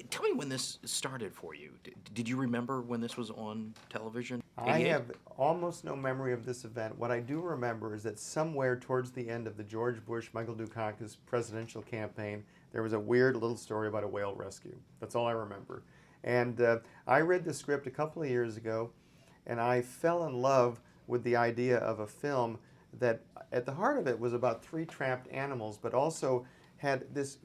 Tell me when this started for you. Did you remember when this was on television? I 88? have almost no memory of this event. What I do remember is that somewhere towards the end of the George Bush, Michael Dukakis presidential campaign, there was a weird little story about a whale rescue. That's all I remember. And I read the script a couple of years ago, and I fell in love with the idea of a film that, at the heart of it, was about three trapped animals, but also had this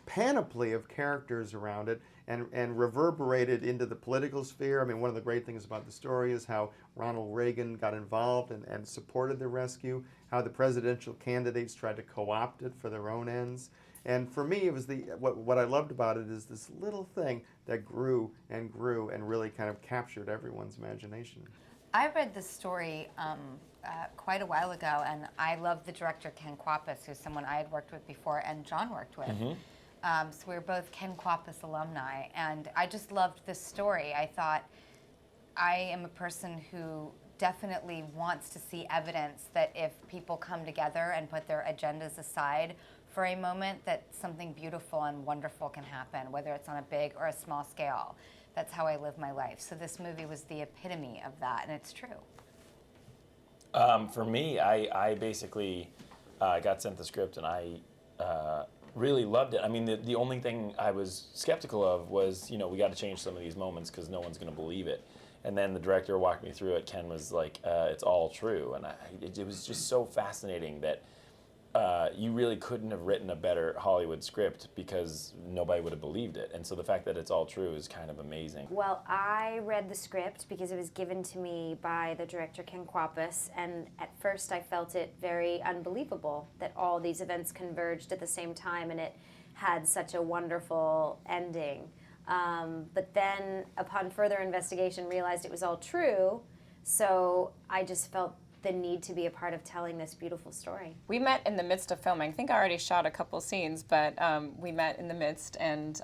panoply of characters around it and reverberated into the political sphere. I mean, one of the great things about the story is how Ronald Reagan got involved and supported the rescue, how the presidential candidates tried to co-opt it for their own ends. And for me, it was what I loved about it is this little thing that grew and grew and really kind of captured everyone's imagination. I read the story quite a while ago, and I love the director Ken Kwapis, who's someone I had worked with before, and John worked with. So we were both Ken Kwapis alumni, and I just loved this story. I thought, I am a person who definitely wants to see evidence that if people come together and put their agendas aside for a moment, that something beautiful and wonderful can happen, whether it's on a big or a small scale. That's how I live my life. So this movie was the epitome of that, and it's true. For me, I basically got sent the script, and I really loved it. I mean, the only thing I was skeptical of was, we got to change some of these moments because no one's going to believe it. And then the director walked me through it. Ken was like, it's all true. And it was just so fascinating that you really couldn't have written a better Hollywood script because nobody would have believed it. And so the fact that it's all true is kind of amazing. Well, I read the script because it was given to me by the director Ken Kwapis, and at first I felt it very unbelievable that all these events converged at the same time and it had such a wonderful ending. But then, upon further investigation, realized it was all true, so I just felt the need to be a part of telling this beautiful story. We met in the midst of filming. I think I already shot a couple scenes, but we met in the midst, and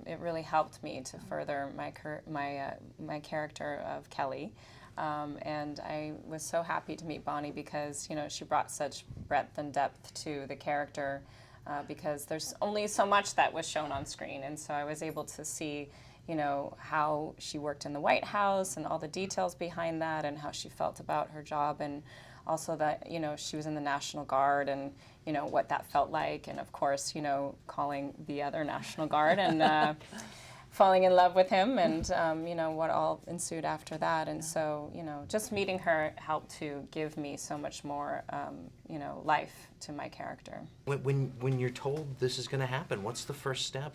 it really helped me to further my character of Kelly. And I was so happy to meet Bonnie because she brought such breadth and depth to the character because there's only so much that was shown on screen, and so I was able to see how she worked in the White House and all the details behind that and how she felt about her job, and also that, she was in the National Guard and, what that felt like, and of course, calling the other National Guard and falling in love with him and, what all ensued after that. And so, just meeting her helped to give me so much more, life to my character. When you're told this is going to happen, what's the first step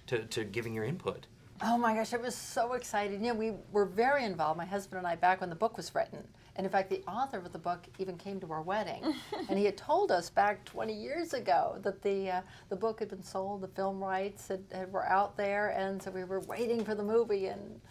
to giving your input? Oh my gosh, it was so exciting. We were very involved, my husband and I, back when the book was written. And in fact, the author of the book even came to our wedding. And he had told us back 20 years ago that the book had been sold, the film rights were out there, and so we were waiting for the movie, and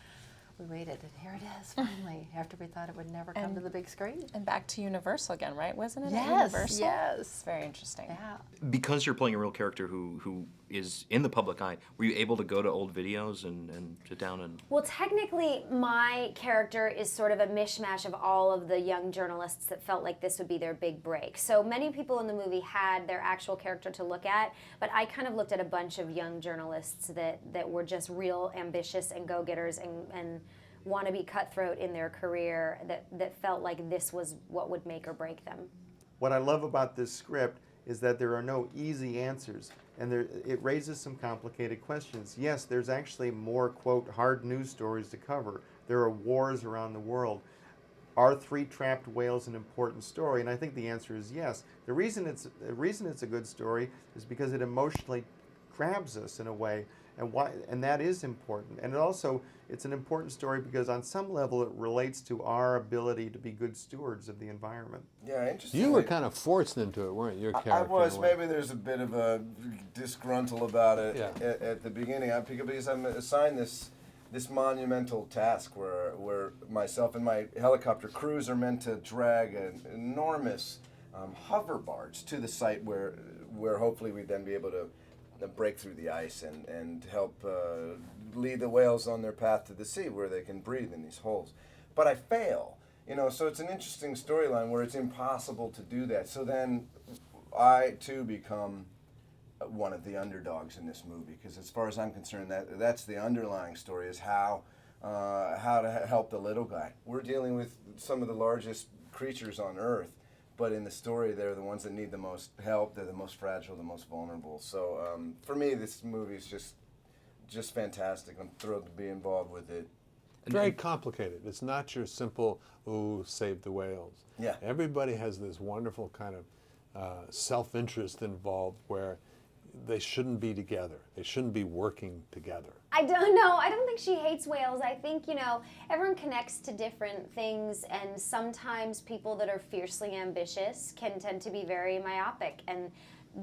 we waited, and here it is, finally, after we thought it would never come to the big screen. And back to Universal again, right? Wasn't it? Yes, Universal? yes. It's very interesting. Yeah. Because you're playing a real character who is in the public eye, were you able to go to old videos and sit down and... Well, technically, my character is sort of a mishmash of all of the young journalists that felt like this would be their big break. So many people in the movie had their actual character to look at, but I kind of looked at a bunch of young journalists that were just real ambitious and go-getters and want to be cutthroat in their career, that felt like this was what would make or break them. What I love about this script is that there are no easy answers, and it raises some complicated questions. Yes, there's actually more, quote, hard news stories to cover. There are wars around the world. Are three trapped whales an important story? And I think the answer is yes. The reason it's a good story is because it emotionally grabs us in a way, and that is important. And it's an important story because on some level it relates to our ability to be good stewards of the environment. Yeah, interesting. You were kind of forced into it, weren't you? Your character. I was. Maybe there's a bit of a disgruntle about it Yeah. at the beginning, because I'm assigned this monumental task where myself and my helicopter crews are meant to drag an enormous hover barge to the site where hopefully we'd then be able to break through the ice and help lead the whales on their path to the sea where they can breathe in these holes. But I fail, so it's an interesting storyline where it's impossible to do that. So then I too become one of the underdogs in this movie, because as far as I'm concerned, that's the underlying story, is how to help the little guy. We're dealing with some of the largest creatures on Earth, but in the story, they're the ones that need the most help. They're the most fragile, the most vulnerable. So for me, this movie is just fantastic. I'm thrilled to be involved with it. Very complicated. It's not your simple, ooh, save the whales. Yeah. Everybody has this wonderful kind of self-interest involved where they shouldn't be together. They shouldn't be working together. I don't know. I don't think she hates whales. I think, everyone connects to different things, and sometimes people that are fiercely ambitious can tend to be very myopic. And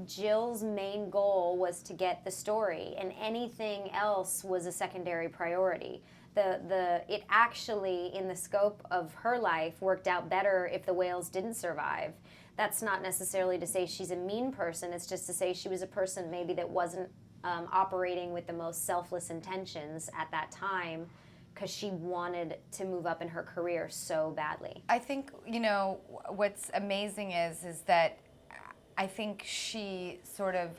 Jill's main goal was to get the story, and anything else was a secondary priority. It actually, in the scope of her life, worked out better if the whales didn't survive. That's not necessarily to say she's a mean person. It's just to say she was a person maybe that wasn't operating with the most selfless intentions at that time, because she wanted to move up in her career so badly. I think, what's amazing is that I think she sort of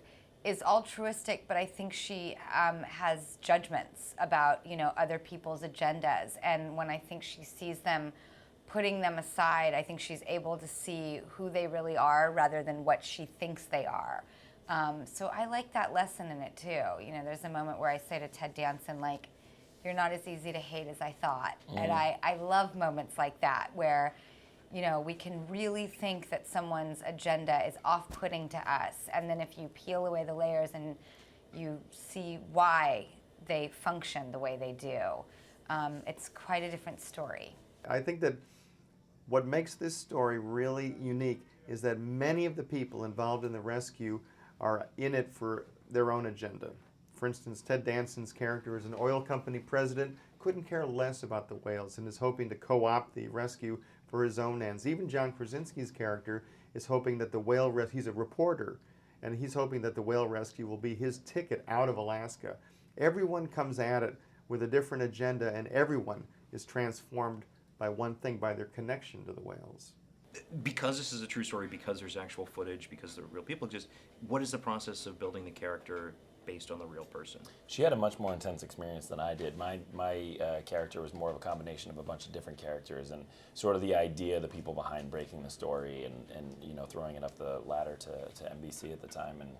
is altruistic, but I think she has judgments about, other people's agendas. And when I think she sees them, putting them aside, I think she's able to see who they really are rather than what she thinks they are. So I like that lesson in it too. There's a moment where I say to Ted Danson, like, you're not as easy to hate as I thought. And I love moments like that where, we can really think that someone's agenda is off-putting to us. And then if you peel away the layers and you see why they function the way they do, it's quite a different story. I think that what makes this story really unique is that many of the people involved in the rescue are in it for their own agenda. For instance, Ted Danson's character is an oil company president, couldn't care less about the whales and is hoping to co-opt the rescue for his own ends. Even John Krasinski's character is hoping that he's a reporter, and he's hoping that the whale rescue will be his ticket out of Alaska. Everyone comes at it with a different agenda, and everyone is transformed by one thing, by their connection to the whales. Because this is a true story, because there's actual footage, because they're real people, just what is the process of building the character based on the real person? She had a much more intense experience than I did. My character was more of a combination of a bunch of different characters, and sort of the idea, the people behind breaking the story and throwing it up the ladder to NBC at the time. And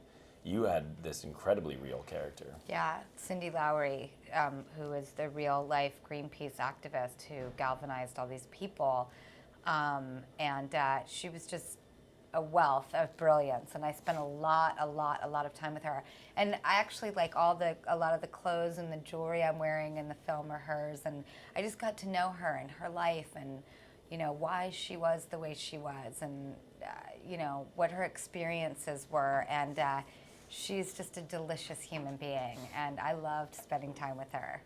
you had this incredibly real character. Yeah, Cindy Lowry, who is the real-life Greenpeace activist who galvanized all these people, and she was just a wealth of brilliance, and I spent a lot of time with her. And I actually like a lot of the clothes and the jewelry I'm wearing in the film are hers, and I just got to know her and her life, and why she was the way she was, and what her experiences were, and she's just a delicious human being, and I loved spending time with her.